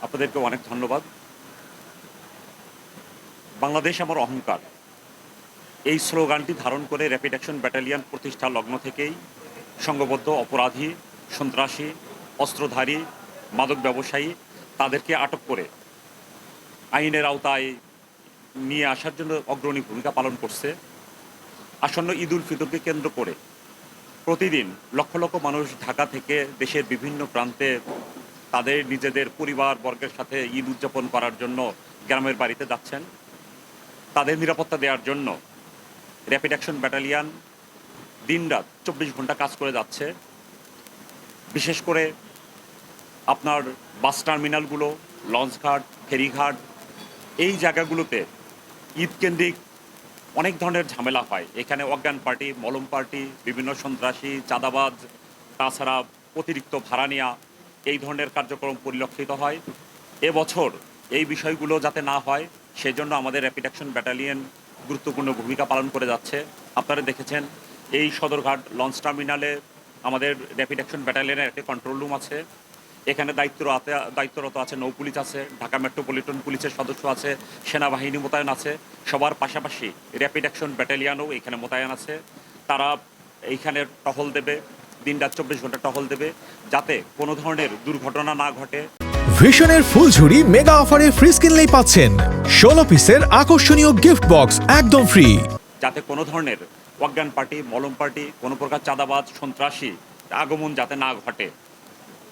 আপনাদেরকে অনেক ধন্যবাদ। বাংলাদেশ আমার অহংকার। এই স্লোগানটি ধারণ করে র্যাপিড অ্যাকশন ব্যাটালিয়ন প্রতিষ্ঠা লগ্ন থেকেই সংঘবদ্ধ অপরাধী, সন্ত্রাসী, অস্ত্রধারী, মাদক ব্যবসায়ী তাদেরকে আটক করে আইনের আওতায় নিয়ে আসার জন্য অগ্রণী ভূমিকা পালন করছে। আসন্ন ঈদ উল ফিতরকে কেন্দ্র করে প্রতিদিন লক্ষ লক্ষ মানুষ ঢাকা থেকে দেশের বিভিন্ন প্রান্তে তাদের নিজেদের পরিবারবর্গের সাথে ঈদ উদযাপন করার জন্য গ্রামের বাড়িতে যাচ্ছেন। তাদের নিরাপত্তা দেওয়ার জন্য র্যাপিড অ্যাকশন ব্যাটালিয়ন দিনরাত ২৪ ঘন্টা কাজ করে যাচ্ছে। বিশেষ করে আপনার বাস টার্মিনালগুলো, লঞ্চঘাট, ফেরিঘাট এই জায়গাগুলোতে ঈদকেন্দ্রিক অনেক ধরনের ঝামেলা হয়। এখানে অজ্ঞান পার্টি, মলম পার্টি, বিভিন্ন সন্ত্রাসী, চাঁদাবাজ, তাছাড়া অতিরিক্ত ভাড়া নেওয়া এই ধরনের কার্যক্রম পরিলক্ষিত হয়। এবছর এই বিষয়গুলো যাতে না হয় সেজন্য আমাদের র্যাপিড অ্যাকশন ব্যাটালিয়ন গুরুত্বপূর্ণ ভূমিকা পালন করে যাচ্ছে। আপনারা দেখেছেন এই সদরঘাট লঞ্চ টার্মিনালে আমাদের র্যাপিড অ্যাকশন ব্যাটালিয়নের একটি কন্ট্রোল রুম আছে। এখানে দায়িত্বরত আছে নৌ পুলিশ আছে, ঢাকা মেট্রোপলিটন পুলিশের সদস্য আছে, সেনাবাহিনী মোতায়েন আছে। সবার পাশাপাশি র্যাপিড অ্যাকশন ব্যাটালিয়নও এখানে মোতায়েন আছে। তারা এইখানে টহল দেবে, দিনরাত ২৪ ঘন্টা টহল দেবে, যাতে কোনো ধরনের দুর্ঘটনা না ঘটে। ভিশনের ফুলঝুরি মেগা অফারে ফ্রিজ কিনলেই পাচ্ছেন ১৬ পিসের আকর্ষণীয় গিফট বক্স একদম ফ্রি। যাতে কোনো ধরনের অজ্ঞান পার্টি, মলম পার্টি, কোনো প্রকার চাঁদাবাজ, সন্ত্রাসী আগমন যাতে না ঘটে।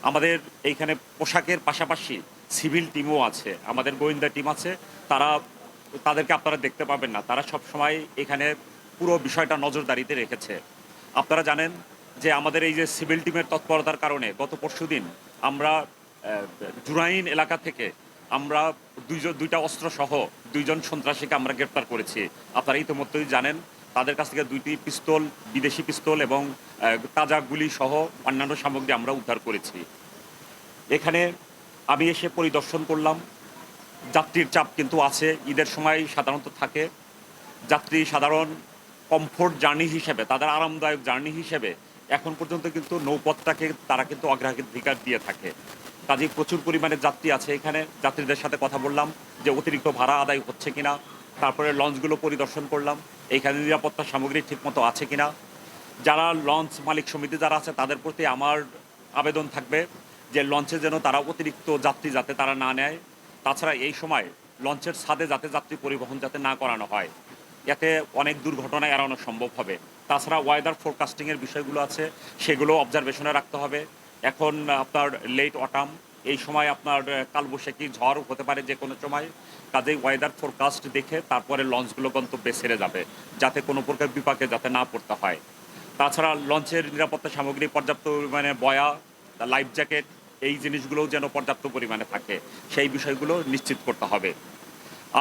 আমাদের এইখানে পোশাকের পাশাপাশি সিভিল টিমও আছে, আমাদের গোয়েন্দা টিম আছে। তাদেরকে আপনারা দেখতে পাবেন না, তারা সব সময় এখানে পুরো বিষয়টা নজরদারিতে রেখেছে। আপনারা জানেন যে আমাদের এই যে সিভিল টিমের তৎপরতার কারণে গত পরশুদিন আমরা জুরাইন এলাকা থেকে আমরা দুইটা অস্ত্রসহ ২ জন সন্ত্রাসীকে আমরা গ্রেপ্তার করেছি। আপনারা ইতিমধ্যেই জানেন তাদের কাছ থেকে ২টি পিস্তল, বিদেশি পিস্তল এবং তাজা গুলি সহ অন্যান্য সামগ্রী আমরা উদ্ধার করেছি। এখানে আমি এসে পরিদর্শন করলাম। যাত্রীর চাপ কিন্তু আছে, ঈদের সময় সাধারণত থাকে। যাত্রী সাধারণ কমফোর্ট জার্নি হিসেবে, তাদের আরামদায়ক জার্নি হিসেবে এখন পর্যন্ত কিন্তু নৌপথটাকে তারা কিন্তু অগ্রাধিকার দিয়ে থাকে। কাজেই প্রচুর পরিমাণে যাত্রী আছে এখানে। যাত্রীদের সাথে কথা বললাম যে অতিরিক্ত ভাড়া আদায় হচ্ছে কিনা। তারপরে লঞ্চগুলো পরিদর্শন করলাম, এইখানে নিরাপত্তা সামগ্রী ঠিকমতো আছে কিনা। যারা লঞ্চ মালিক সমিতি যারা আছে তাদের প্রতি আমার আবেদন থাকবে যে লঞ্চে যেন তারা অতিরিক্ত যাত্রী যাতে তারা না নেয়। তাছাড়া এই সময় লঞ্চের ছাদে যাতে যাত্রী পরিবহন যাতে না করানো হয়, এতে অনেক দুর্ঘটনা এড়ানো সম্ভব হবে। তাছাড়া ওয়েদার ফোরকাস্টিংয়ের বিষয়গুলো আছে, সেগুলো অবজারভেশনে রাখতে হবে। এখন আপনার লেট অটাম, এই সময় আপনার কালবৈশাখী ঝড় হতে পারে যে কোনো সময়। কাজেই ওয়েদার ফোরকাস্ট দেখে তারপরে লঞ্চগুলো গন্তব্যে ছেড়ে যাবে, যাতে কোনো প্রকার বিপাকে যাতে না পড়তে হয়। তাছাড়া লঞ্চের নিরাপত্তা সামগ্রী পর্যাপ্ত পরিমাণে বয়া, লাইফ জ্যাকেট এই জিনিসগুলোও যেন পর্যাপ্ত পরিমাণে থাকে, সেই বিষয়গুলো নিশ্চিত করতে হবে।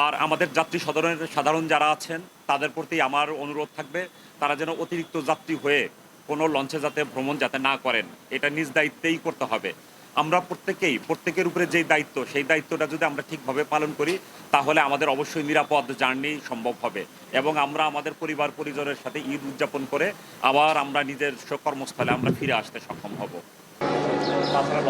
আর আমাদের যাত্রী সাধারণ যারা আছেন তাদের প্রতি আমার অনুরোধ থাকবে তারা যেন অতিরিক্ত যাত্রী হয়ে কোনো লঞ্চে যাতে ভ্রমণ যাতে না করেন, এটা নিজ দায়িত্বেই করতে হবে। আমরা প্রত্যেকের উপরে যেই দায়িত্ব, সেই দায়িত্বটা যদি আমরা ঠিকভাবে পালন করি তাহলে আমাদের অবশ্যই নিরাপদ জার্নি সম্ভব হবে এবং আমরা আমাদের পরিবার পরিজনের সাথে ঈদ উদযাপন করে আবার আমরা নিজের কর্মস্থলে আমরা ফিরে আসতে সক্ষম হব। তাছাড়া